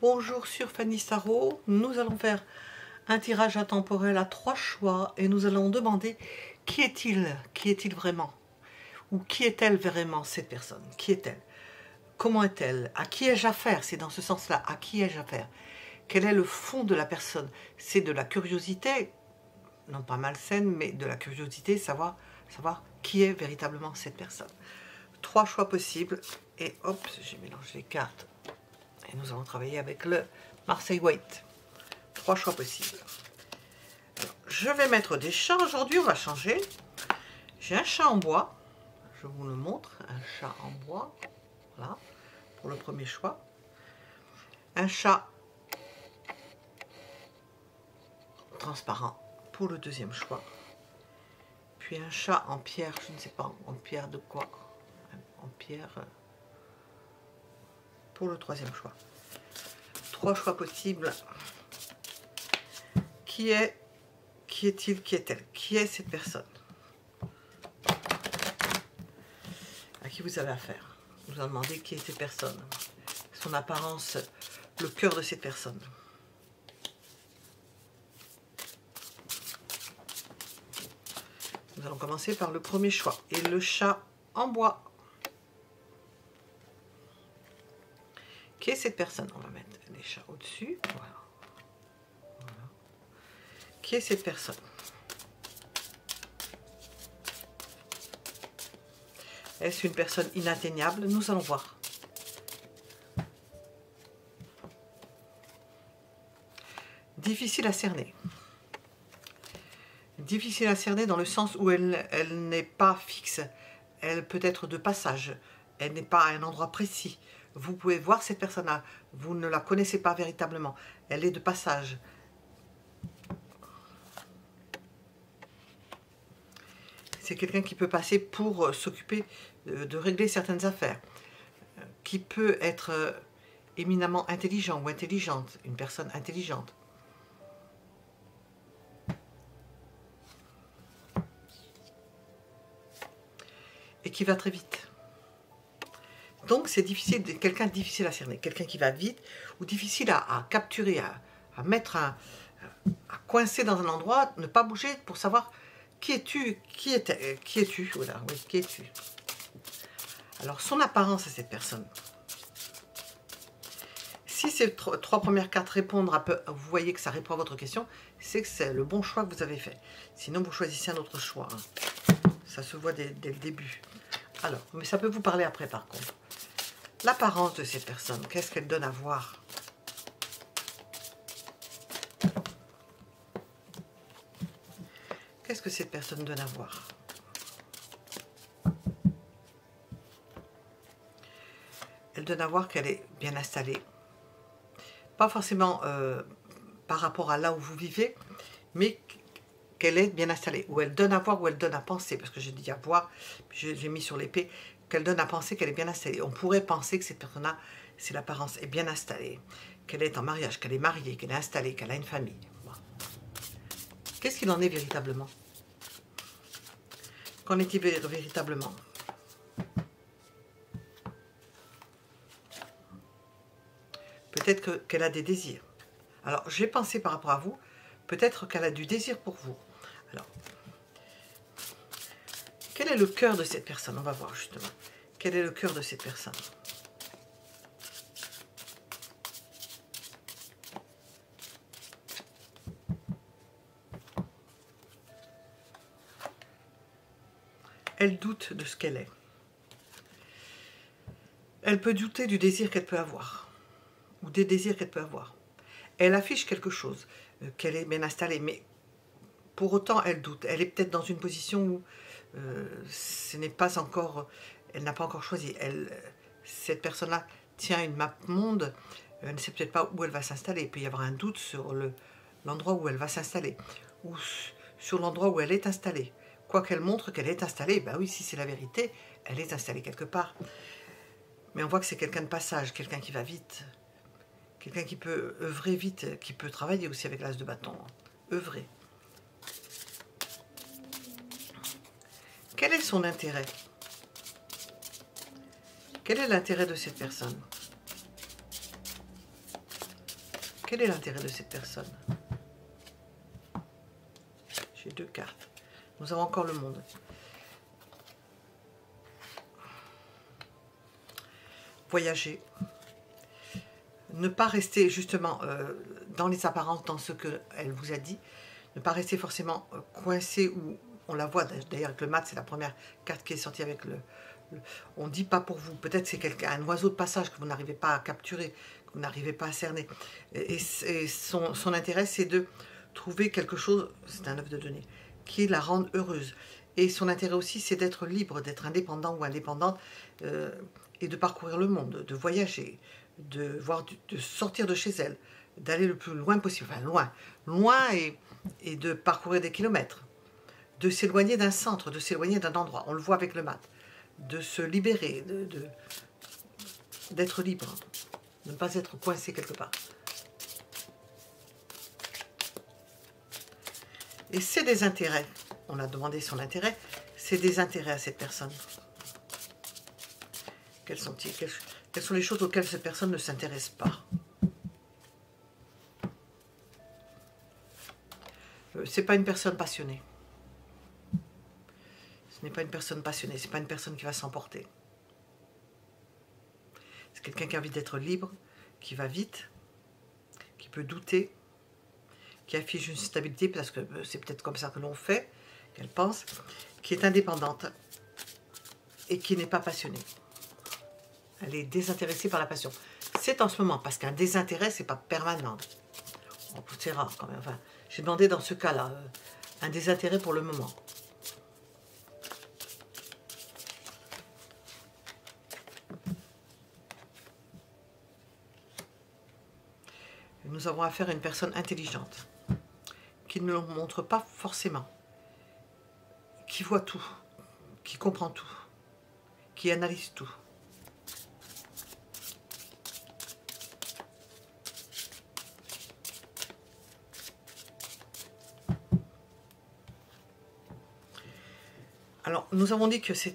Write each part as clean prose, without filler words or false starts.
Bonjour sur Fanny Sarraud, nous allons faire un tirage intemporel à 3 choix et nous allons demander qui est-il vraiment, ou qui est-elle vraiment cette personne, qui est-elle, comment est-elle, à qui ai-je affaire, c'est dans ce sens-là, à qui ai-je affaire, quel est le fond de la personne, c'est de la curiosité, non pas malsaine, mais de la curiosité, savoir qui est véritablement cette personne. 3 choix possibles et hop, j'ai mélangé les cartes. Et nous allons travailler avec le Marseille White. 3 choix possibles. Alors, je vais mettre des chats. Aujourd'hui, on va changer. J'ai un chat en bois. Je vous le montre. Un chat en bois. Voilà. Pour le premier choix. Un chat transparent pour le deuxième choix. Puis un chat en pierre. Je ne sais pas en pierre de quoi. En pierre pour le troisième choix. 3 choix possibles. Qui est-il, qui est-elle? Qui est cette personne? À qui vous avez affaire? Vous allez demander qui est cette personne, son apparence, le cœur de cette personne. Nous allons commencer par le premier choix. Et le chat en bois. Qui est cette personne? On va mettre les chats au-dessus. Voilà. Voilà. Qui est cette personne? Est-ce une personne inatteignable? Nous allons voir. Difficile à cerner. Difficile à cerner dans le sens où elle n'est pas fixe. Elle peut être de passage. Elle n'est pas à un endroit précis. Vous pouvez voir cette personne-là. Vous ne la connaissez pas véritablement. Elle est de passage. C'est quelqu'un qui peut passer pour s'occuper de régler certaines affaires. Qui peut être éminemment intelligent ou intelligente. Une personne intelligente. Et qui va très vite. Donc c'est difficile, quelqu'un de difficile à cerner, quelqu'un qui va vite ou difficile à capturer, à mettre, à coincer dans un endroit, ne pas bouger pour savoir qui es-tu, qui es-tu, voilà, oui, qui es-tu. Alors son apparence à cette personne. Si ces 3 premières cartes répondent, vous voyez que ça répond à votre question, c'est que c'est le bon choix que vous avez fait. Sinon vous choisissez un autre choix. Hein. Ça se voit dès le début. Alors, mais ça peut vous parler après par contre. L'apparence de cette personne, qu'est-ce qu'elle donne à voir? Qu'est-ce que cette personne donne à voir? Elle donne à voir qu'elle est bien installée. Pas forcément par rapport à là où vous vivez, mais qu'elle est bien installée. Ou elle donne à voir, ou elle donne à penser. Parce que j'ai dit à voir, j'ai mis sur l'épée, qu'elle donne à penser qu'elle est bien installée. On pourrait penser que cette personne-là, si l'apparence est bien installée, qu'elle est en mariage, qu'elle est mariée, qu'elle est installée, qu'elle a une famille. Bon. Qu'est-ce qu'il en est véritablement? Qu'en est-il véritablement? Peut-être qu'elle a des désirs. Alors, j'ai pensé par rapport à vous, peut-être qu'elle a du désir pour vous. Alors, quel est le cœur de cette personne? On va voir justement. Quel est le cœur de cette personne? Elle doute de ce qu'elle est. Elle peut douter du désir qu'elle peut avoir. Ou des désirs qu'elle peut avoir. Elle affiche quelque chose, qu'elle est bien installée, mais pour autant elle doute. Elle est peut-être dans une position où ce n'est pas encore, elle n'a pas encore choisi. Cette personne-là tient une map monde, elle ne sait peut-être pas où elle va s'installer. Il peut y avoir un doute sur l'endroit où elle va s'installer, ou sur l'endroit où elle est installée. Quoi qu'elle montre qu'elle est installée, ben oui, si c'est la vérité, elle est installée quelque part. Mais on voit que c'est quelqu'un de passage, quelqu'un qui va vite. Quelqu'un qui peut œuvrer vite, qui peut travailler aussi avec l'as de bâton. Œuvrer. Quel est son intérêt? Quel est l'intérêt de cette personne? Quel est l'intérêt de cette personne? J'ai 2 cartes. Nous avons encore le monde. Voyager. Ne pas rester justement dans les apparences, dans ce qu'elle vous a dit. Ne pas rester forcément coincé, ou on la voit d'ailleurs avec le mat, c'est la première carte qui est sortie avec on dit pas pour vous. Peut-être c'est un oiseau de passage que vous n'arrivez pas à capturer, que vous n'arrivez pas à cerner. Et son intérêt, c'est de trouver quelque chose, c'est un œuf de données, qui la rende heureuse. Et son intérêt aussi, c'est d'être libre, d'être indépendant ou indépendante, et de parcourir le monde, de voyager, de sortir de chez elle, d'aller le plus loin possible, enfin loin et de parcourir des kilomètres, de s'éloigner d'un centre, de s'éloigner d'un endroit, on le voit avec le mat, de se libérer, d'être libre, de ne pas être coincé quelque part. Et c'est des intérêts, on a demandé son intérêt, c'est des intérêts à cette personne. Quels sont-ils? Quelles sont les choses auxquelles cette personne ne s'intéresse pas? C'est pas une personne passionnée. Ce n'est pas une personne passionnée, c'est pas une personne qui va s'emporter. C'est quelqu'un qui a envie d'être libre, qui va vite, qui peut douter, qui affiche une stabilité, parce que c'est peut-être comme ça que l'on fait, qu'elle pense, qui est indépendante et qui n'est pas passionnée. Elle est désintéressée par la passion. C'est en ce moment, parce qu'un désintérêt, c'est pas permanent. C'est rare quand même. Enfin, j'ai demandé dans ce cas-là un désintérêt pour le moment. Nous avons affaire à une personne intelligente, qui ne le montre pas forcément, qui voit tout, qui comprend tout, qui analyse tout. Alors, nous avons dit que ce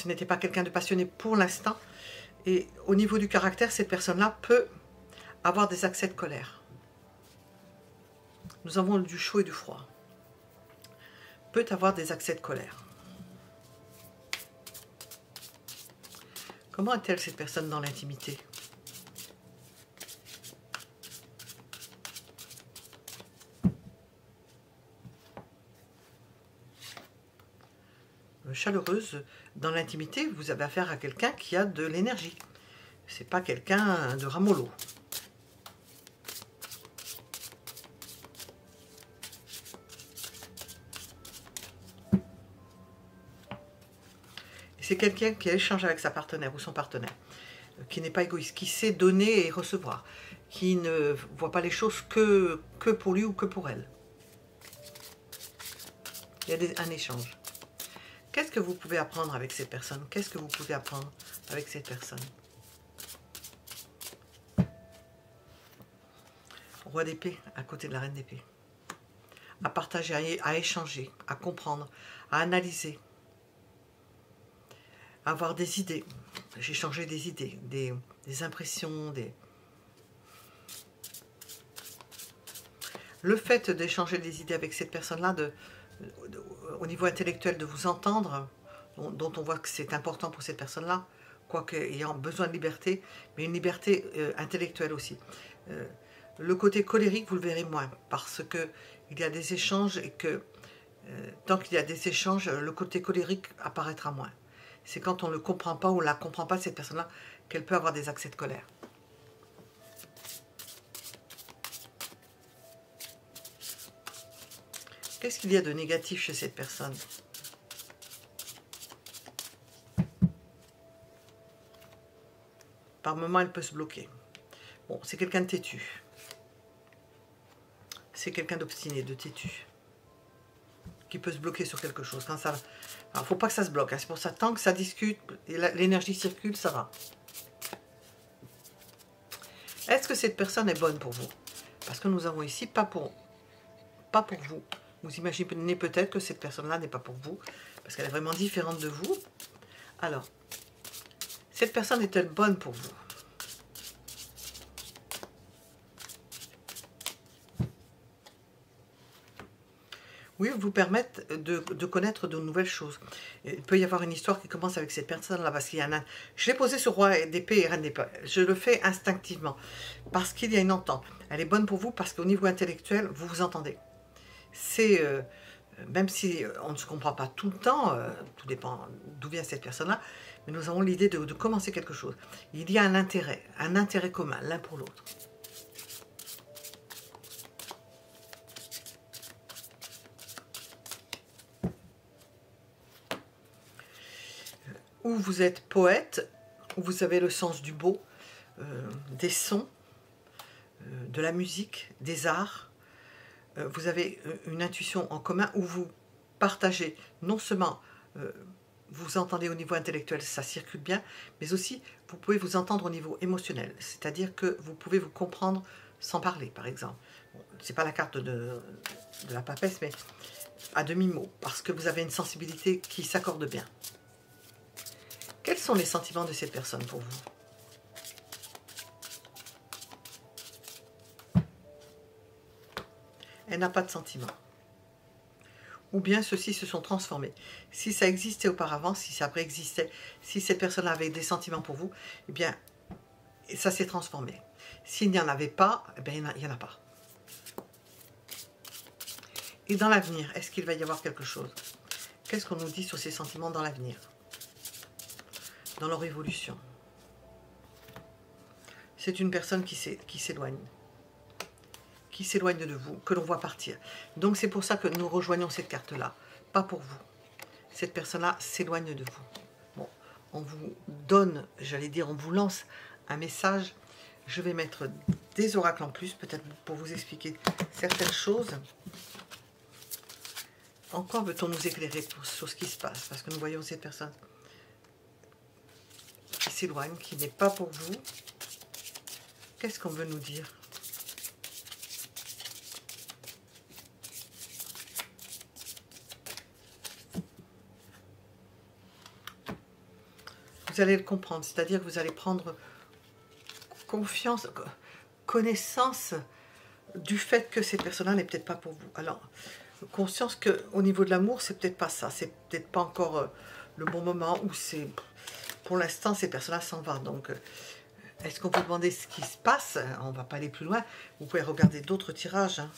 n'était pas quelqu'un de passionné pour l'instant, et au niveau du caractère, cette personne-là peut avoir des accès de colère. Nous avons du chaud et du froid. Peut avoir des accès de colère. Comment est-elle cette personne dans l'intimité? Chaleureuse, dans l'intimité, vous avez affaire à quelqu'un qui a de l'énergie. C'est pas quelqu'un de ramollo. C'est quelqu'un qui échange avec sa partenaire ou son partenaire, qui n'est pas égoïste, qui sait donner et recevoir, qui ne voit pas les choses que pour lui ou que pour elle. Il y a un échange. Qu'est-ce que vous pouvez apprendre avec cette personne? Qu'est-ce que vous pouvez apprendre avec cette personne? Roi d'épée à côté de la reine d'épée. À partager, à échanger, à comprendre, à analyser. À avoir des idées. J'ai changé des idées, des impressions, Le fait d'échanger des idées avec cette personne-là, au niveau intellectuel, de vous entendre, dont on voit que c'est important pour cette personne-là, quoique ayant besoin de liberté, mais une liberté intellectuelle aussi. Le côté colérique, vous le verrez moins, parce qu'il y a des échanges et que tant qu'il y a des échanges, le côté colérique apparaîtra moins. C'est quand on ne le comprend pas ou on ne la comprend pas, cette personne-là, qu'elle peut avoir des accès de colère. Qu'est-ce qu'il y a de négatif chez cette personne? Par moments, elle peut se bloquer. Bon, c'est quelqu'un de têtu. C'est quelqu'un d'obstiné, de têtu. Qui peut se bloquer sur quelque chose. Quand ça... Alors, il ne faut pas que ça se bloque. Hein. C'est pour ça, tant que ça discute, et l'énergie circule, ça va. Est-ce que cette personne est bonne pour vous? Parce que nous avons ici, pas pour vous. Vous imaginez peut-être que cette personne-là n'est pas pour vous, parce qu'elle est vraiment différente de vous. Alors, cette personne est-elle bonne pour vous? Oui, vous permettent de connaître de nouvelles choses. Il peut y avoir une histoire qui commence avec cette personne-là, parce qu'il y a un... Je l'ai posé sur roi d'épée et reine d'épée. Je le fais instinctivement, parce qu'il y a une entente. Elle est bonne pour vous, parce qu'au niveau intellectuel, vous vous entendez. C'est... même si on ne se comprend pas tout le temps, tout dépend d'où vient cette personne-là, mais nous avons l'idée de commencer quelque chose. Il y a un intérêt commun, l'un pour l'autre. Ou vous êtes poète, ou vous avez le sens du beau, des sons, de la musique, des arts. Vous avez une intuition en commun où vous partagez, non seulement vous entendez au niveau intellectuel, ça circule bien, mais aussi vous pouvez vous entendre au niveau émotionnel, c'est-à-dire que vous pouvez vous comprendre sans parler, par exemple. Bon, ce n'est pas la carte de la papesse, mais à demi-mot, parce que vous avez une sensibilité qui s'accorde bien. Quels sont les sentiments de cette personne pour vous? Elle n'a pas de sentiments. Ou bien ceux-ci se sont transformés. Si ça existait auparavant, si ça préexistait, si cette personne avait des sentiments pour vous, eh bien, ça s'est transformé. S'il n'y en avait pas, eh bien, il n'y en a pas. Et dans l'avenir, est-ce qu'il va y avoir quelque chose? Qu'est-ce qu'on nous dit sur ces sentiments dans l'avenir? Dans leur évolution. C'est une personne qui s'éloigne de vous, que l'on voit partir. Donc c'est pour ça que nous rejoignons cette carte-là, pas pour vous. Cette personne-là s'éloigne de vous. Bon, on vous donne, j'allais dire, on vous lance un message. Je vais mettre des oracles en plus, peut-être pour vous expliquer certaines choses. Encore veut-on nous éclairer sur ce qui se passe, parce que nous voyons cette personne qui s'éloigne, qui n'est pas pour vous. Qu'est-ce qu'on veut nous dire? Vous allez le comprendre, c'est-à-dire que vous allez prendre confiance, connaissance du fait que cette personne-là n'est peut-être pas pour vous. Alors, conscience qu'au niveau de l'amour, c'est peut-être pas ça, c'est peut-être pas encore le bon moment, où c'est, pour l'instant, ces personnes-là s'en vont. Donc, est-ce qu'on peut demander ce qui se passe? On ne va pas aller plus loin, vous pouvez regarder d'autres tirages. Hein.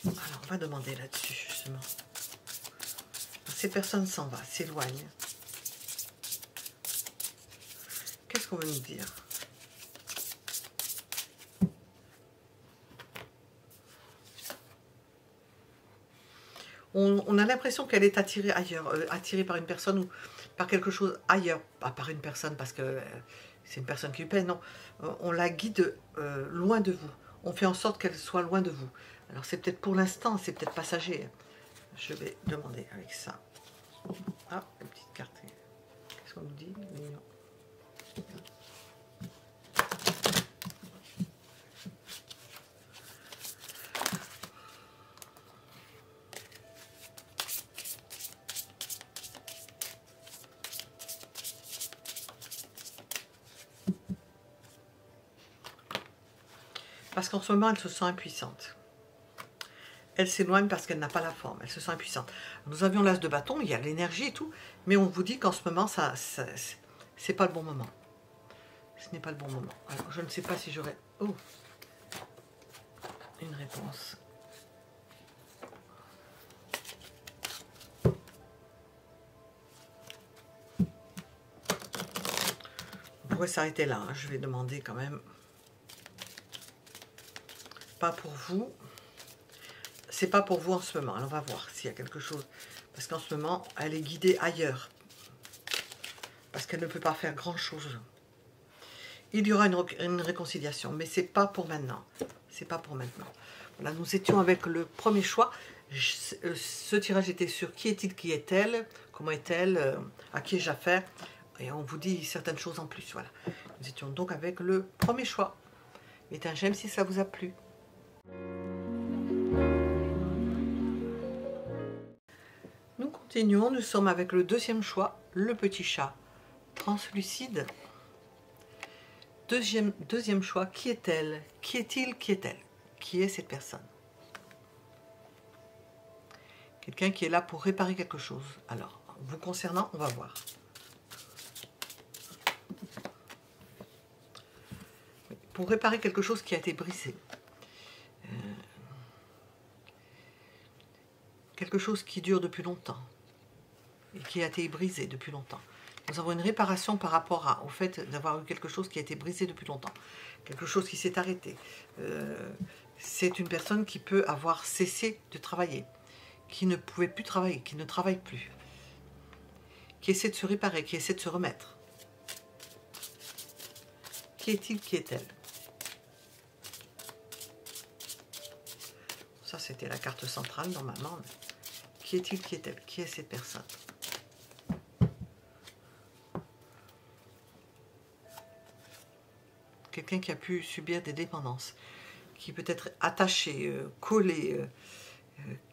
Alors, on va demander là-dessus, justement. Ces personnes s'en vont, s'éloignent. Qu'est-ce qu'on veut nous dire? On a l'impression qu'elle est attirée ailleurs, attirée par une personne ou par quelque chose ailleurs. Pas par une personne parce que c'est une personne qui lui plaît, non. On la guide loin de vous. On fait en sorte qu'elle soit loin de vous. Alors c'est peut-être pour l'instant, c'est peut-être passager. Je vais demander avec ça. Ah, une petite carte. Qu'est-ce qu'on nous dit? Non. Parce qu'en ce moment, elle se sent impuissante. Elle s'éloigne parce qu'elle n'a pas la forme. Elle se sent impuissante. Nous avions l'as de bâton, il y a l'énergie et tout, mais on vous dit qu'en ce moment, c'est pas le bon moment. Ce n'est pas le bon moment. Alors, je ne sais pas si j'aurai une réponse. On pourrait s'arrêter là. Hein. Je vais demander quand même. Pas pour vous. C'est pas pour vous en ce moment. Alors on va voir s'il y a quelque chose. Parce qu'en ce moment, elle est guidée ailleurs. Parce qu'elle ne peut pas faire grand-chose. Il y aura une réconciliation, mais c'est pas pour maintenant. C'est pas pour maintenant. Voilà, nous étions avec le premier choix. Ce tirage était sur qui est-il, qui est-elle, comment est-elle, à qui ai-je affaire. Et on vous dit certaines choses en plus. Voilà. Nous étions donc avec le premier choix. Mettez un j'aime si ça vous a plu. Nous continuons, nous sommes avec le deuxième choix, le petit chat translucide. Deuxième choix, qui est-elle? Qui est-il? Qui est-elle? qui est cette personne. Quelqu'un qui est là pour réparer quelque chose. Alors, vous concernant, on va voir. Pour réparer quelque chose qui a été brisé. Quelque chose qui dure depuis longtemps. Et qui a été brisé depuis longtemps. Nous avons une réparation par rapport au fait d'avoir eu quelque chose qui a été brisé depuis longtemps. Quelque chose qui s'est arrêté. C'est une personne qui peut avoir cessé de travailler. Qui ne pouvait plus travailler, qui ne travaille plus. Qui essaie de se réparer, qui essaie de se remettre. Qui est-il, qui est-elle? Ça, c'était la carte centrale, normalement. Qui est-il, qui est-elle? Qui est cette personne? Quelqu'un qui a pu subir des dépendances, qui peut être attaché, collé,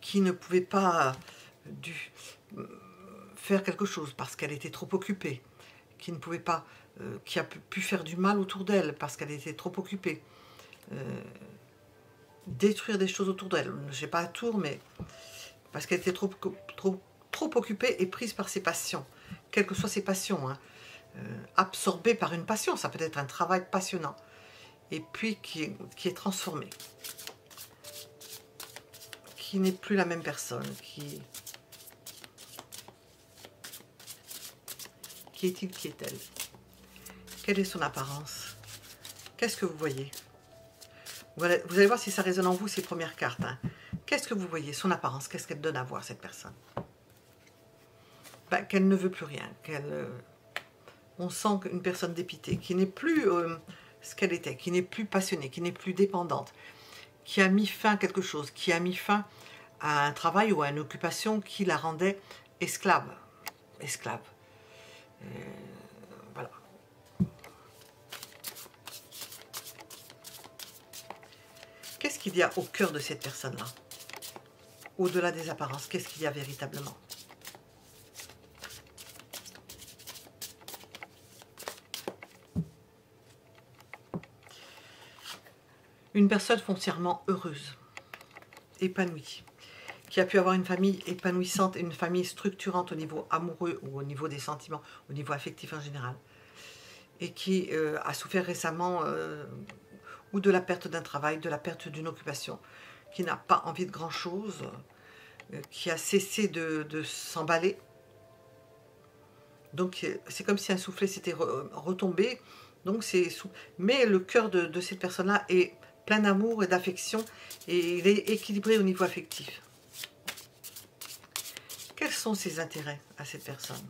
qui ne pouvait pas faire quelque chose parce qu'elle était trop occupée, qui ne pouvait pas, qui a pu faire du mal autour d'elle parce qu'elle était trop occupée, détruire des choses autour d'elle, je ne sais pas à tour, mais parce qu'elle était trop occupée et prise par ses passions, quelles que soient ses passions, hein. Absorbée par une passion, ça peut être un travail passionnant, et puis qui est transformé, qui n'est plus la même personne, qui est-il, qui est-elle? Quelle est son apparence? Qu'est-ce que vous voyez? Vous allez voir si ça résonne en vous, ces premières cartes, hein. Qu'est-ce que vous voyez? Son apparence, qu'est-ce qu'elle donne à voir, cette personne? Ben, qu'elle ne veut plus rien, on sent une personne dépitée, qui n'est plus ce qu'elle était, qui n'est plus passionnée, qui n'est plus dépendante, qui a mis fin à quelque chose, qui a mis fin à un travail ou à une occupation qui la rendait esclave. Esclave. Voilà. Qu'est-ce qu'il y a au cœur de cette personne-là? Au-delà des apparences, qu'est-ce qu'il y a véritablement? Une personne foncièrement heureuse, épanouie, qui a pu avoir une famille épanouissante, une famille structurante au niveau amoureux ou au niveau des sentiments, au niveau affectif en général, et qui a souffert récemment ou de la perte d'un travail, de la perte d'une occupation, qui n'a pas envie de grand-chose, qui a cessé de s'emballer. Donc c'est comme si un soufflet s'était retombé. Donc mais le cœur de cette personne-là est plein d'amour et d'affection, et il est équilibré au niveau affectif. Quels sont ses intérêts à cette personne?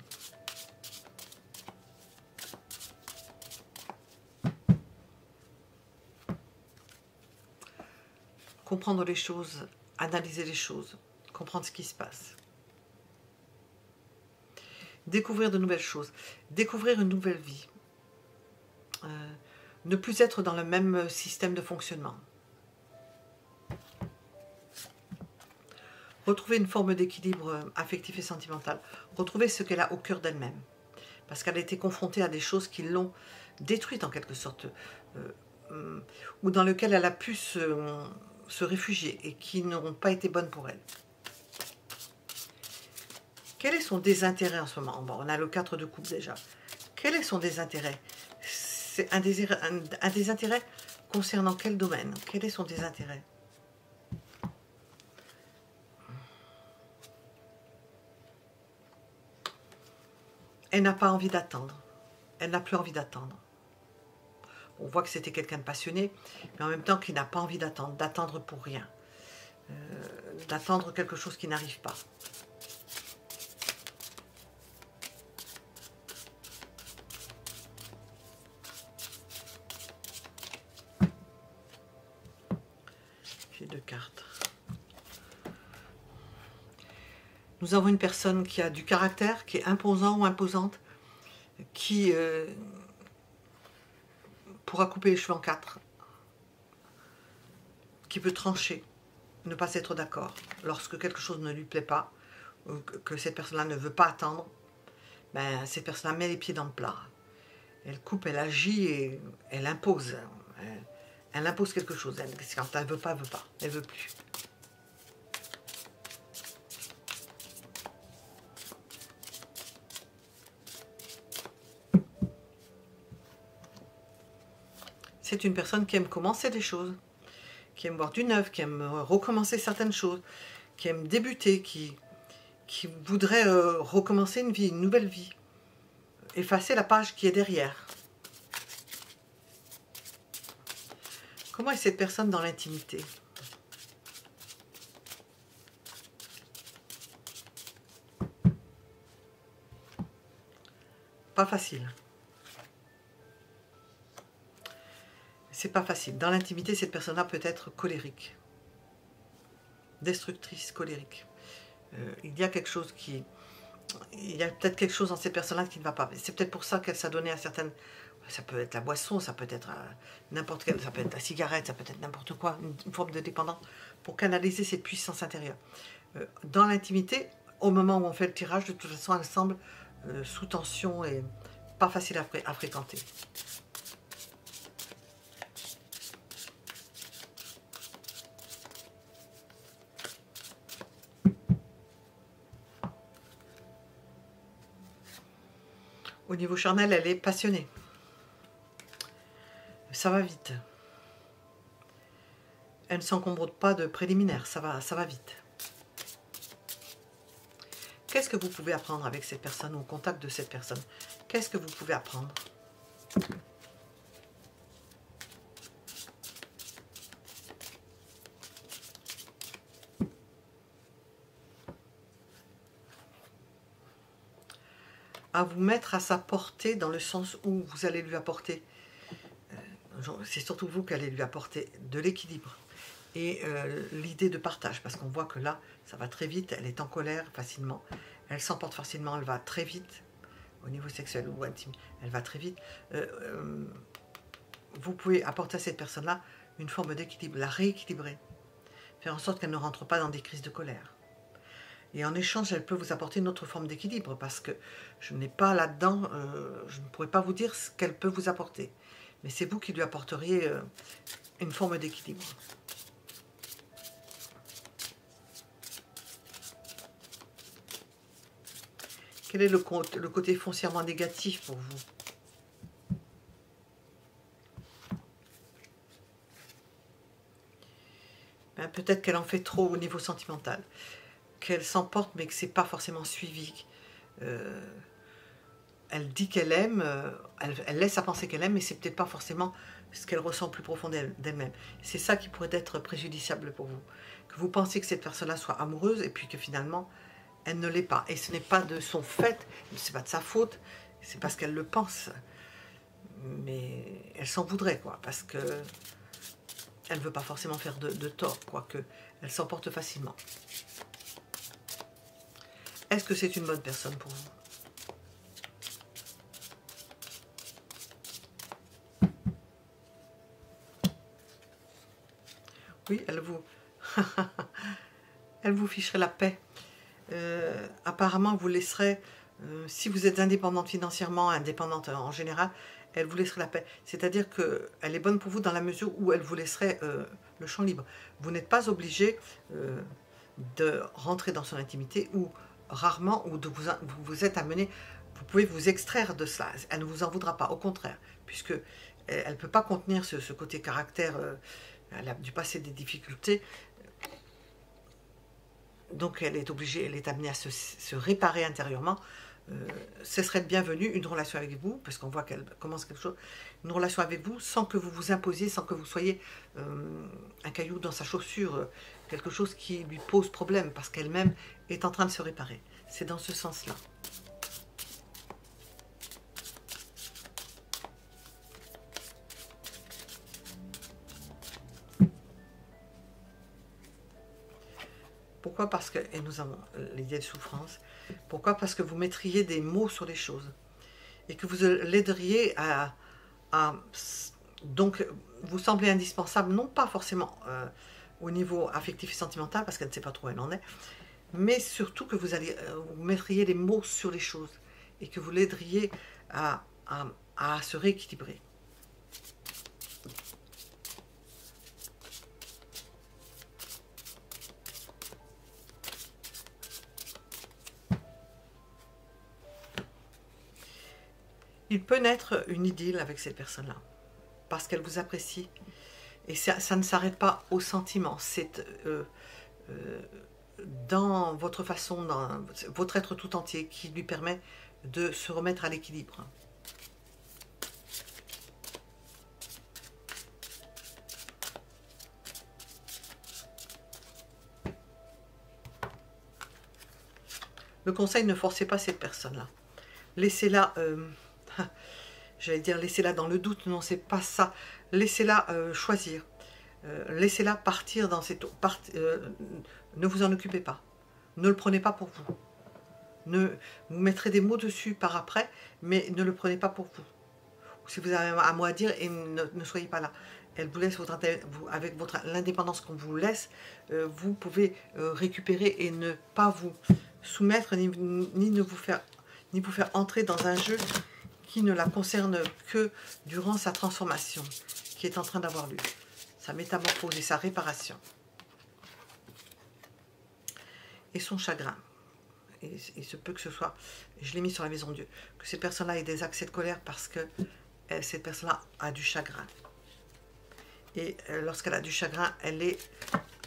Comprendre les choses, analyser les choses, comprendre ce qui se passe. Découvrir de nouvelles choses, découvrir une nouvelle vie. Ne plus être dans le même système de fonctionnement. Retrouver une forme d'équilibre affectif et sentimental. Retrouver ce qu'elle a au cœur d'elle-même. Parce qu'elle a été confrontée à des choses qui l'ont détruite en quelque sorte. Ou dans lesquelles elle a pu se réfugier et qui n'auront pas été bonnes pour elle. Quel est son désintérêt en ce moment? Bon, on a le 4 de coupe déjà. Quel est son désintérêt? C'est un désintérêt concernant quel domaine? Quel est son désintérêt? Elle n'a pas envie d'attendre. Elle n'a plus envie d'attendre. On voit que c'était quelqu'un de passionné, mais en même temps qui n'a pas envie d'attendre pour rien. D'attendre quelque chose qui n'arrive pas. J'ai 2 cartes. Nous avons une personne qui a du caractère, qui est imposant ou imposante, qui pourra couper les cheveux en 4, qui peut trancher, ne pas être d'accord. Lorsque quelque chose ne lui plaît pas, ou que cette personne-là ne veut pas attendre, ben, cette personne-là met les pieds dans le plat. Elle coupe, elle agit et elle impose. Elle impose quelque chose. Quand elle veut pas, elle veut pas. Elle veut plus. C'est une personne qui aime commencer des choses, qui aime voir du neuf, qui aime recommencer certaines choses, qui aime débuter, qui voudrait recommencer une vie, une nouvelle vie. Effacer la page qui est derrière. Comment est cette personne dans l'intimité? Pas facile. C'est pas facile. Dans l'intimité, cette personne-là peut être colérique. Destructrice, colérique. Il y a quelque chose qui... Il y a peut-être quelque chose dans cette personne-là qui ne va pas. C'est peut-être pour ça qu'elle s'adonnait à certaines... Ça peut être la boisson, ça peut être n'importe quelle... Ça peut être la cigarette, ça peut être n'importe quoi, une forme de dépendance, pour canaliser cette puissance intérieure. Dans l'intimité, au moment où on fait le tirage, de toute façon, elle semble sous tension et pas facile à fréquenter. Au niveau charnel, elle est passionnée. Ça va vite. Elle ne s'encombre pas de préliminaires, ça va vite. Qu'est-ce que vous pouvez apprendre avec cette personne, au contact de cette personne? Qu'est-ce que vous pouvez apprendre? À vous mettre à sa portée, dans le sens où vous allez lui apporter, c'est surtout vous qui allez lui apporter de l'équilibre et l'idée de partage, parce qu'on voit que là, ça va très vite, elle est en colère facilement, elle s'emporte facilement, elle va très vite, au niveau sexuel ou intime, elle va très vite. Vous pouvez apporter à cette personne-là une forme d'équilibre, la rééquilibrer, faire en sorte qu'elle ne rentre pas dans des crises de colère. Et en échange, elle peut vous apporter une autre forme d'équilibre, parce que je n'ai pas là-dedans, je ne pourrais pas vous dire ce qu'elle peut vous apporter. Mais c'est vous qui lui apporteriez une forme d'équilibre. Quel est le côté foncièrement négatif pour vous? Ben, peut-être qu'elle en fait trop au niveau sentimental. Qu'elle s'emporte, mais que ce n'est pas forcément suivi. Elle dit qu'elle aime, elle laisse à penser qu'elle aime, mais c'est peut-être pas forcément ce qu'elle ressent plus profond d'elle-même. C'est ça qui pourrait être préjudiciable pour vous. Que vous pensiez que cette personne-là soit amoureuse, et puis que finalement, elle ne l'est pas. Et ce n'est pas de son fait, c'est pas de sa faute, c'est parce qu'elle le pense. Mais elle s'en voudrait, quoi, parce que elle ne veut pas forcément faire de tort, quoique elle s'emporte facilement. Est-ce que c'est une bonne personne pour vous? Oui, elle vous ficherait la paix. Apparemment, vous laisserez, si vous êtes indépendante financièrement, indépendante en général, elle vous laisserait la paix. C'est-à-dire qu'elle est bonne pour vous dans la mesure où elle vous laisserait le champ libre. Vous n'êtes pas obligé de rentrer dans son intimité, ou rarement, ou de vous êtes amené, vous pouvez vous extraire de cela. Elle ne vous en voudra pas, au contraire, puisque elle ne peut pas contenir ce côté caractère. Elle a dû passer des difficultés, donc elle est obligée, elle est amenée à se réparer intérieurement. Ce serait le bienvenu, une relation avec vous, parce qu'on voit qu'elle commence quelque chose, une relation avec vous sans que vous vous imposiez, sans que vous soyez un caillou dans sa chaussure, quelque chose qui lui pose problème, parce qu'elle-même est en train de se réparer. C'est dans ce sens-là. Pourquoi? Parce que, et nous avons l'idée de souffrance, pourquoi? Parce que vous mettriez des mots sur les choses, et que vous l'aideriez donc, vous semblez indispensable, non pas forcément au niveau affectif et sentimental, parce qu'elle ne sait pas trop où elle en est, mais surtout que vous mettriez des mots sur les choses, et que vous l'aideriez à se rééquilibrer. Il peut naître une idylle avec cette personne-là, parce qu'elle vous apprécie. Et ça ne s'arrête pas au sentiment, c'est dans votre façon, dans votre être tout entier qui lui permet de se remettre à l'équilibre. Le conseil, ne forcez pas cette personne-là. Laissez-la, j'allais dire laissez-la dans le doute, non, c'est pas ça. Laissez-la choisir. Laissez-la partir dans cette... ne vous en occupez pas. Ne le prenez pas pour vous. Vous mettrez des mots dessus par après, mais ne le prenez pas pour vous. Si vous avez un mot à dire, et ne soyez pas là. Elle vous laisse avec l'indépendance qu'on vous laisse, vous pouvez récupérer et ne pas vous soumettre, ni vous faire entrer dans un jeu qui ne la concerne que durant sa transformation, qui est en train d'avoir lieu. Sa métamorphose et sa réparation. Et son chagrin. Et il se peut que ce soit, je l'ai mis sur la maison de Dieu, que cette personne-là ait des accès de colère parce que cette personne-là a du chagrin. Et lorsqu'elle a du chagrin, elle est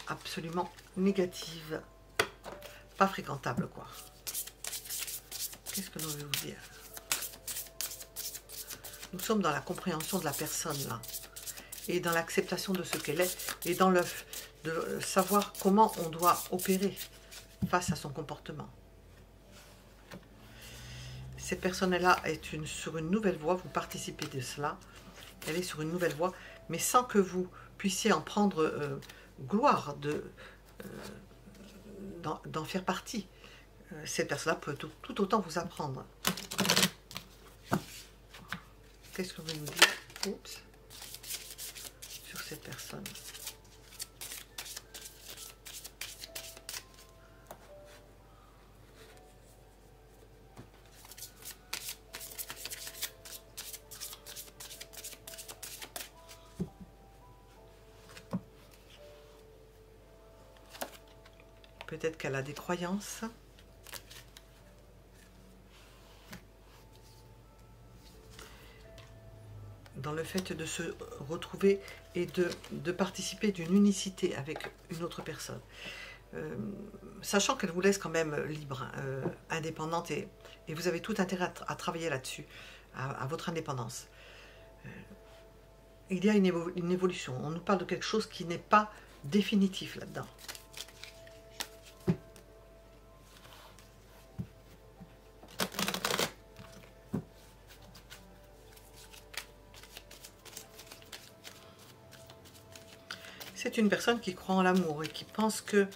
absolument négative. Pas fréquentable, quoi. Qu'est-ce que nous voulons vous dire? Nous sommes dans la compréhension de la personne, là. Et dans l'acceptation de ce qu'elle est. Et dans de savoir comment on doit opérer face à son comportement. Cette personne-là est sur une nouvelle voie. Vous participez de cela. Elle est sur une nouvelle voie. Mais sans que vous puissiez en prendre gloire d'en faire partie. Cette personne-là peut tout autant vous apprendre. Qu'est-ce que vous nous dites? Oups. Sur cette personne. Peut-être qu'elle a des croyances. Dans le fait de se retrouver et de participer d'une unicité avec une autre personne. Sachant qu'elle vous laisse quand même libre, indépendante, et vous avez tout intérêt à travailler là-dessus, à votre indépendance. Il y a une évolution. On nous parle de quelque chose qui n'est pas définitif là-dedans. C'est une personne qui croit en l'amour et qui pense que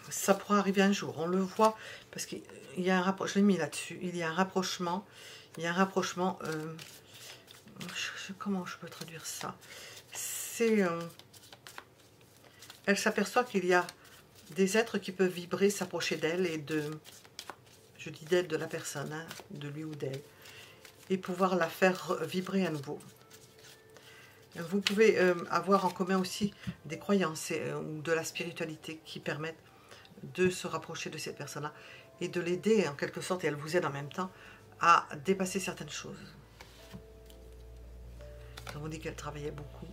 ça pourra arriver un jour. On le voit parce qu'il y a un rapprochement, je l'ai mis là-dessus, il y a un rapprochement, comment je peux traduire ça? C'est... elle s'aperçoit qu'il y a des êtres qui peuvent vibrer, s'approcher d'elle et je dis d'elle, de la personne, hein, de lui ou d'elle, et pouvoir la faire vibrer à nouveau. Vous pouvez avoir en commun aussi des croyances ou de la spiritualité qui permettent de se rapprocher de cette personne-là et de l'aider en quelque sorte, et elle vous aide en même temps, à dépasser certaines choses. Nous avons dit qu'elle travaillait beaucoup,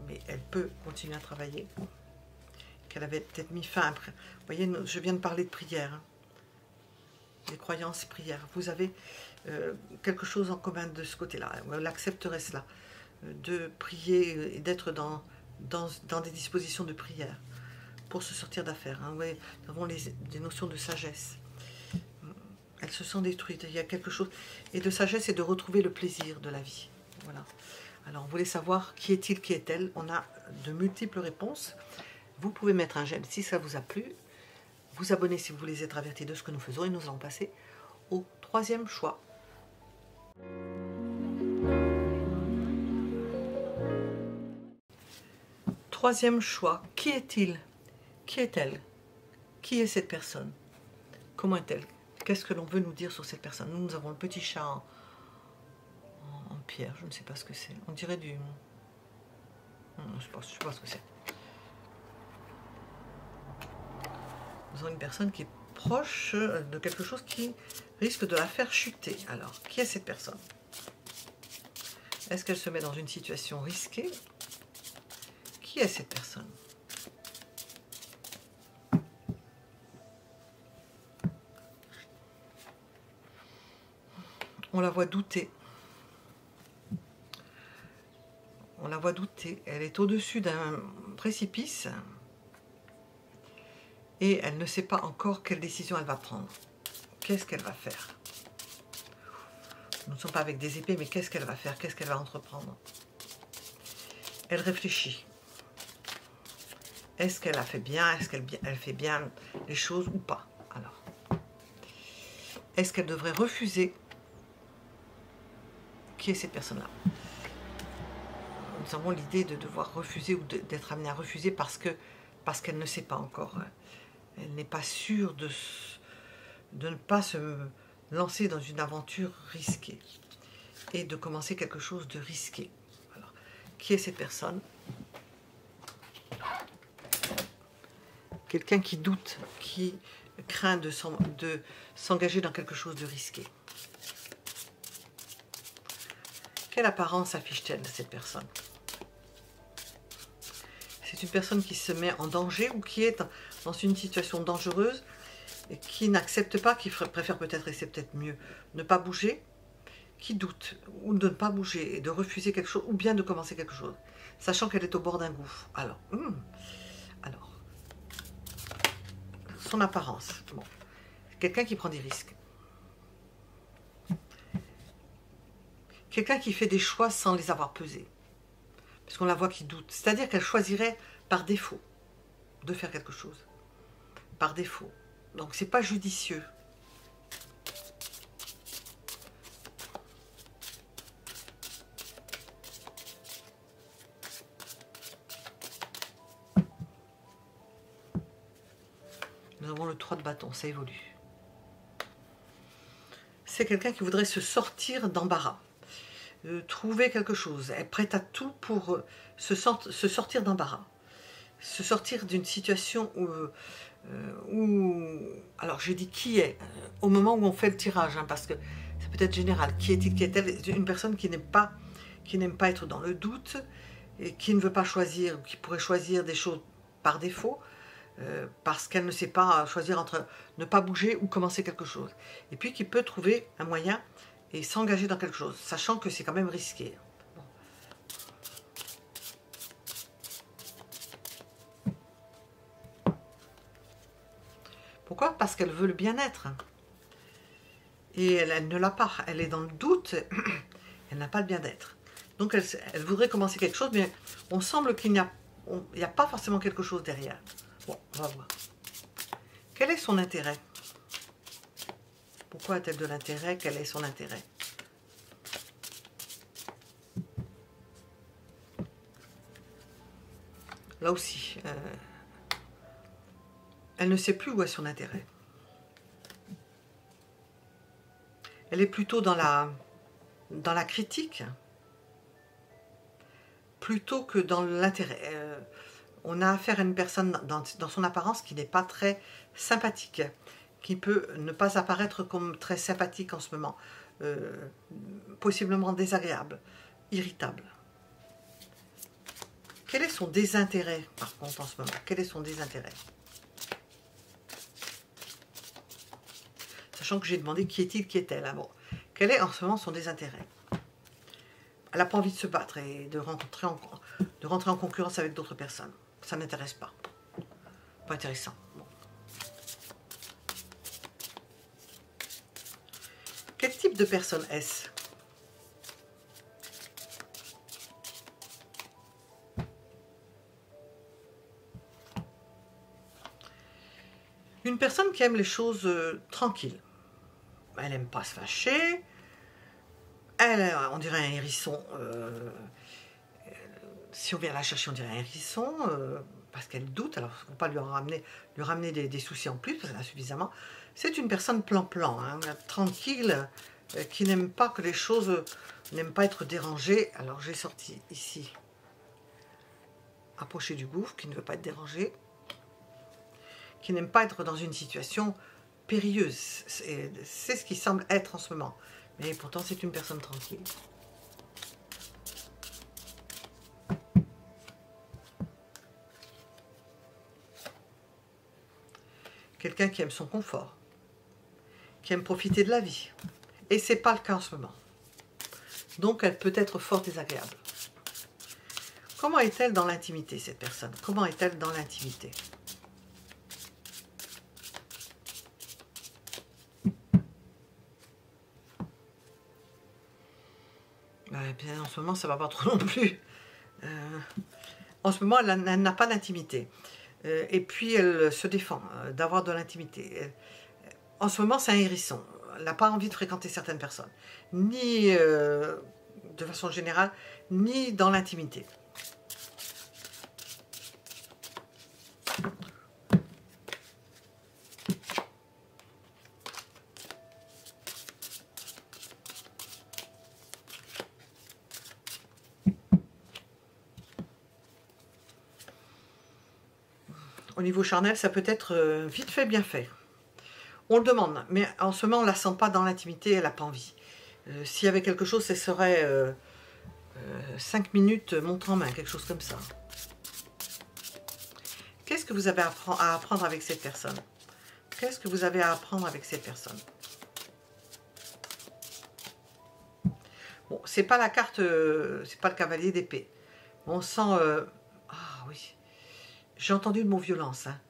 mais elle peut continuer à travailler. Qu'elle avait peut-être mis fin après. Vous voyez, je viens de parler de prière. Hein. Les croyances, prière. Vous avez quelque chose en commun de ce côté-là. Elle accepterait cela. De prier et d'être dans des dispositions de prière pour se sortir d'affaires. Hein. Ouais, nous avons des notions de sagesse. Elles se sont détruites. Il y a quelque chose. Et de sagesse et de retrouver le plaisir de la vie. Voilà. Alors, on voulait savoir qui est-il, qui est-elle. On a de multiples réponses. Vous pouvez mettre un j'aime si ça vous a plu. Vous abonner si vous voulez être averti de ce que nous faisons. Et nous allons passer au troisième choix. Troisième choix, qui est-il? Qui est-elle? Qui est cette personne? Comment est-elle? Qu'est-ce que l'on veut nous dire sur cette personne? Nous avons le petit chat en pierre, je ne sais pas ce que c'est. On dirait du... je ne sais pas ce que c'est. Nous avons une personne qui est proche de quelque chose qui risque de la faire chuter. Alors, qui est cette personne? Est-ce qu'elle se met dans une situation risquée? Qui est cette personne? On la voit douter. On la voit douter. Elle est au-dessus d'un précipice et elle ne sait pas encore quelle décision elle va prendre. Qu'est-ce qu'elle va faire? Nous ne sommes pas avec des épées, mais qu'est-ce qu'elle va faire? Qu'est-ce qu'elle va entreprendre? Elle réfléchit. Est-ce qu'elle a fait bien? Est-ce qu'elle fait bien les choses ou pas? Alors, est-ce qu'elle devrait refuser? Qui est cette personne-là? Nous avons l'idée de devoir refuser ou d'être amené à refuser parce qu'elle ne sait pas encore. Elle n'est pas sûre de ne pas se lancer dans une aventure risquée et de commencer quelque chose de risqué. Alors, qui est cette personne? Quelqu'un qui doute, qui craint de s'engager dans quelque chose de risqué. Quelle apparence affiche-t-elle, cette personne? C'est une personne qui se met en danger ou qui est dans une situation dangereuse et qui n'accepte pas, qui préfère peut-être, et c'est peut-être mieux, ne pas bouger, qui doute, ou de ne pas bouger et de refuser quelque chose, ou bien de commencer quelque chose, sachant qu'elle est au bord d'un gouffre. Alors, son apparence, bon, quelqu'un qui prend des risques. Quelqu'un qui fait des choix sans les avoir pesés. Parce qu'on la voit qui doute. C'est-à-dire qu'elle choisirait par défaut de faire quelque chose. Par défaut. Donc c'est pas judicieux. Nous avons le 3 de bâton, ça évolue. C'est quelqu'un qui voudrait se sortir d'embarras. Trouver quelque chose, est prête à tout pour se sortir d'embarras, se sortir d'une situation où... Alors j'ai dit qui est, au moment où on fait le tirage, hein, parce que c'est peut-être général, qui est-il, qui est-elle? Une personne qui n'aime pas être dans le doute, et qui ne veut pas choisir, qui pourrait choisir des choses par défaut, parce qu'elle ne sait pas choisir entre ne pas bouger ou commencer quelque chose, et puis qui peut trouver un moyen et s'engager dans quelque chose, sachant que c'est quand même risqué. Bon. Pourquoi? Parce qu'elle veut le bien-être. Et elle ne l'a pas. Elle est dans le doute. Elle n'a pas le bien-être. Donc elle voudrait commencer quelque chose, mais on semble qu'il n'y a pas forcément quelque chose derrière. Bon, on va voir. Quel est son intérêt? Pourquoi a-t-elle de l'intérêt? Quel est son intérêt? Là aussi, elle ne sait plus où est son intérêt. Elle est plutôt dans la critique, plutôt que dans l'intérêt. On a affaire à une personne dans son apparence qui n'est pas très sympathique, qui peut ne pas apparaître comme très sympathique en ce moment, possiblement désagréable, irritable. Quel est son désintérêt, par contre, en ce moment? Quel est son désintérêt? Sachant que j'ai demandé qui est-il, qui est-elle. Hein, bon. Quel est en ce moment son désintérêt? Elle n'a pas envie de se battre et de rentrer en concurrence avec d'autres personnes. Ça n'intéresse pas. Pas intéressant. Bon. Quel type de personne est-ce? Une personne qui aime les choses tranquilles. Elle n'aime pas se fâcher. Elle, on dirait un hérisson. Si on vient la chercher, on dirait un hérisson. Parce qu'elle doute. Alors, il ne faut pas lui ramener des soucis en plus, parce qu'elle a suffisamment. C'est une personne plan-plan, hein, tranquille, qui n'aime pas que les choses... n'aime pas être dérangée. Alors, j'ai sorti ici. Approcher du gouffre, qui ne veut pas être dérangé. Qui n'aime pas être dans une situation périlleuse. C'est ce qui semble être en ce moment. Mais pourtant, c'est une personne tranquille. Quelqu'un qui aime son confort, qui aime profiter de la vie. Et ce n'est pas le cas en ce moment. Donc, elle peut être fort désagréable. Comment est-elle dans l'intimité, cette personne? Comment est-elle dans l'intimité? Eh bien, en ce moment, ça ne va pas trop non plus. En ce moment, elle n'a pas d'intimité. Et puis, elle se défend d'avoir de l'intimité. En ce moment, c'est un hérisson. Elle n'a pas envie de fréquenter certaines personnes. Ni de façon générale, ni dans l'intimité. Au niveau charnel, ça peut être vite fait, bien fait. On le demande, mais en ce moment, on ne la sent pas dans l'intimité, elle n'a pas envie. S'il y avait quelque chose, ce serait 5 minutes montre en main, quelque chose comme ça. Qu'est-ce que vous avez à apprendre avec cette personne? Qu'est-ce que vous avez à apprendre avec cette personne? Bon, c'est pas la carte, c'est pas le cavalier d'épée. On sent... ah oui, j'ai entendu le mot violence. Hein.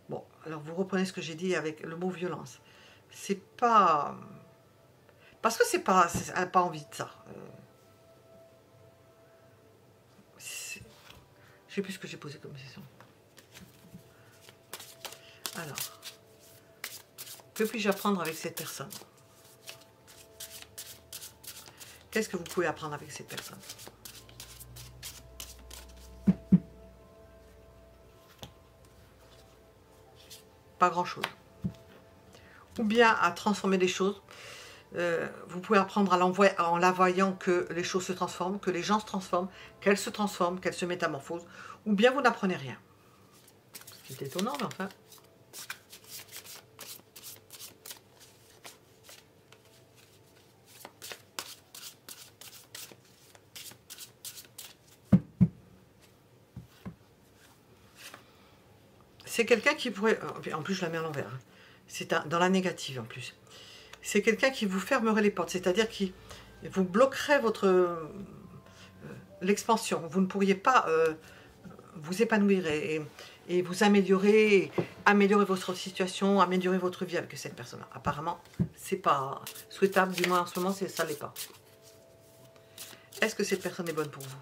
Bon, alors vous reprenez ce que j'ai dit avec le mot violence. C'est pas... Parce que c'est pas... Elle n'a pas envie de ça. Je sais plus ce que j'ai posé comme question. Alors, que puis-je apprendre avec cette personne? Qu'est-ce que vous pouvez apprendre avec cette personne? Pas grand-chose. Ou bien à transformer les choses. Vous pouvez apprendre en la voyant que les choses se transforment, que les gens se transforment, qu'elles se métamorphosent. Ou bien vous n'apprenez rien. Ce qui est étonnant, mais enfin... C'est quelqu'un qui pourrait... En plus, je la mets à l'envers. Hein. C'est dans la négative, en plus. C'est quelqu'un qui vous fermerait les portes. C'est-à-dire qui vous bloquerait votre... l'expansion. Vous ne pourriez pas vous épanouir et vous améliorer votre situation, améliorer votre vie avec cette personne-là. Apparemment, c'est pas souhaitable, du moins en ce moment, ça ne l'est pas. Est-ce que cette personne est bonne pour vous?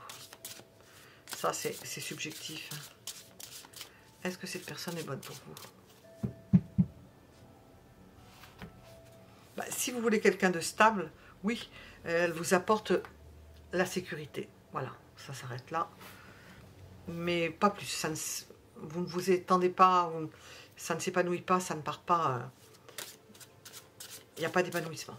Ça, c'est subjectif. Est-ce que cette personne est bonne pour vous? Bah, si vous voulez quelqu'un de stable, oui, elle vous apporte la sécurité. Voilà, ça s'arrête là. Mais pas plus. Ça ne, vous ne vous étendez pas, ça ne s'épanouit pas, ça ne part pas. Il n'y a pas d'épanouissement.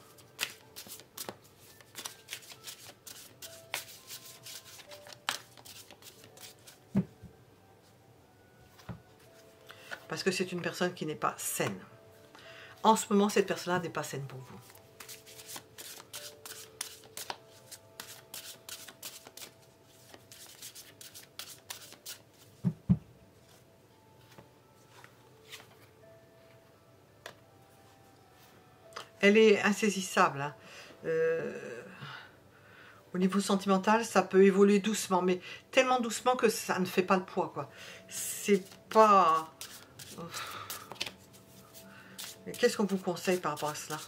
Parce que c'est une personne qui n'est pas saine. En ce moment, cette personne-là n'est pas saine pour vous. Elle est insaisissable. Hein. Au niveau sentimental, ça peut évoluer doucement, mais tellement doucement que ça ne fait pas le poids, quoi. C'est pas... Qu'est-ce qu'on vous conseille par rapport à cela?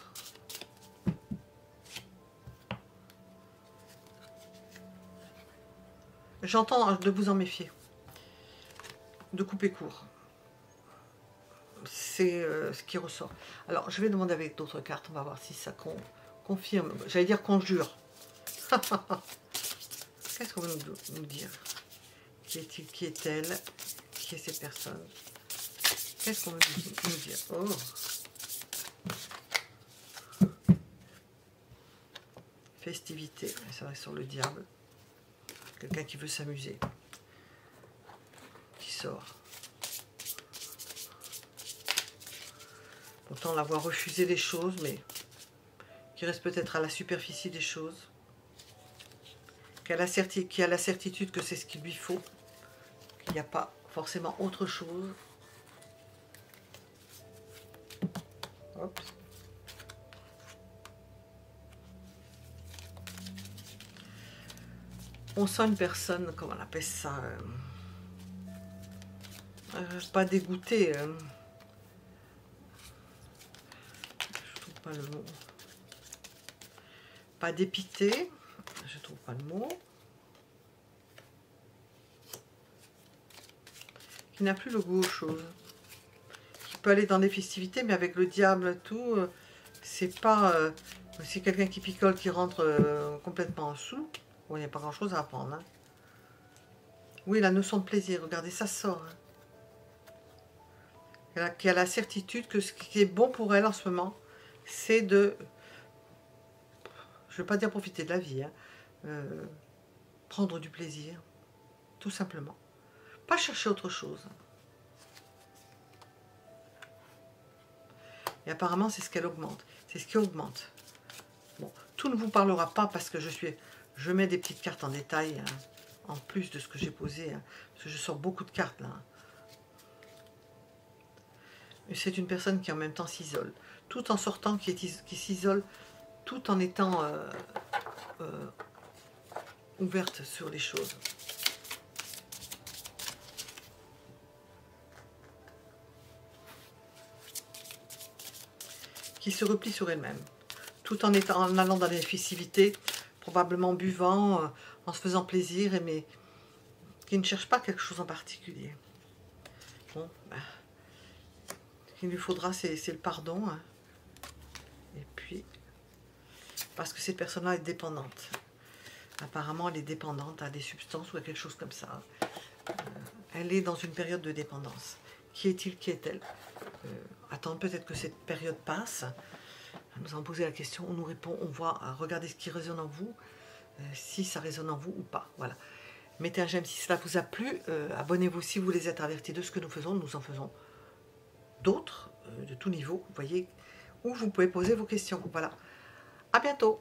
J'entends de vous en méfier. De couper court. C'est ce qui ressort. Alors, je vais demander avec d'autres cartes. On va voir si ça confirme. J'allais dire conjure. Qu'est-ce qu'on va nous dire? Qui est-il? Qui est-elle? Qui est cette personne? Qu'est-ce qu'on veut nous dire? Oh! Festivité. Ça va sur le diable. Quelqu'un qui veut s'amuser. Qui sort. Autant l'avoir refusé des choses, mais qui reste peut-être à la superficie des choses. Qui a la certitude que c'est ce qu'il lui faut. Qu'il n'y a pas forcément autre chose. Hop. On sent une personne, comment on appelle ça, pas dégoûtée. Je trouve pas le mot. Pas dépitée. Je trouve pas le mot. Qui n'a plus le goût aux choses. Qui peut aller dans des festivités, mais avec le diable et tout, c'est pas... c'est quelqu'un qui picole, qui rentre complètement en dessous. Bon, il n'y a pas grand-chose à apprendre. Hein. Oui, la notion de plaisir, regardez, ça sort. Hein. Qui a la certitude que ce qui est bon pour elle en ce moment, c'est de... Je ne veux pas dire profiter de la vie. Hein. Prendre du plaisir, tout simplement. Pas chercher autre chose. Et apparemment, c'est ce qu'elle augmente. C'est ce qui augmente. Bon, tout ne vous parlera pas parce que je mets des petites cartes en détail, hein, en plus de ce que j'ai posé. Hein, parce que je sors beaucoup de cartes, là. Et c'est une personne qui, en même temps, s'isole. Tout en sortant, qui s'isole, tout en étant ouverte sur les choses. Qui se replie sur elle-même, tout en allant dans les festivités, probablement buvant, en se faisant plaisir, mais qui ne cherche pas quelque chose en particulier. Bon, ben, ce qu'il lui faudra, c'est le pardon. Hein. Et puis, parce que cette personne-là est dépendante. Apparemment, elle est dépendante à des substances ou à quelque chose comme ça. Elle est dans une période de dépendance. Qui est-il, qui est-elle? Attendre peut-être que cette période passe. Nous allons poser la question, on nous répond, on voit, regardez ce qui résonne en vous, si ça résonne en vous ou pas. Voilà. Mettez un j'aime si cela vous a plu. Abonnez-vous si vous voulez être avertis de ce que nous faisons. Nous en faisons d'autres, de tout niveau, vous voyez, où vous pouvez poser vos questions. Voilà. À bientôt.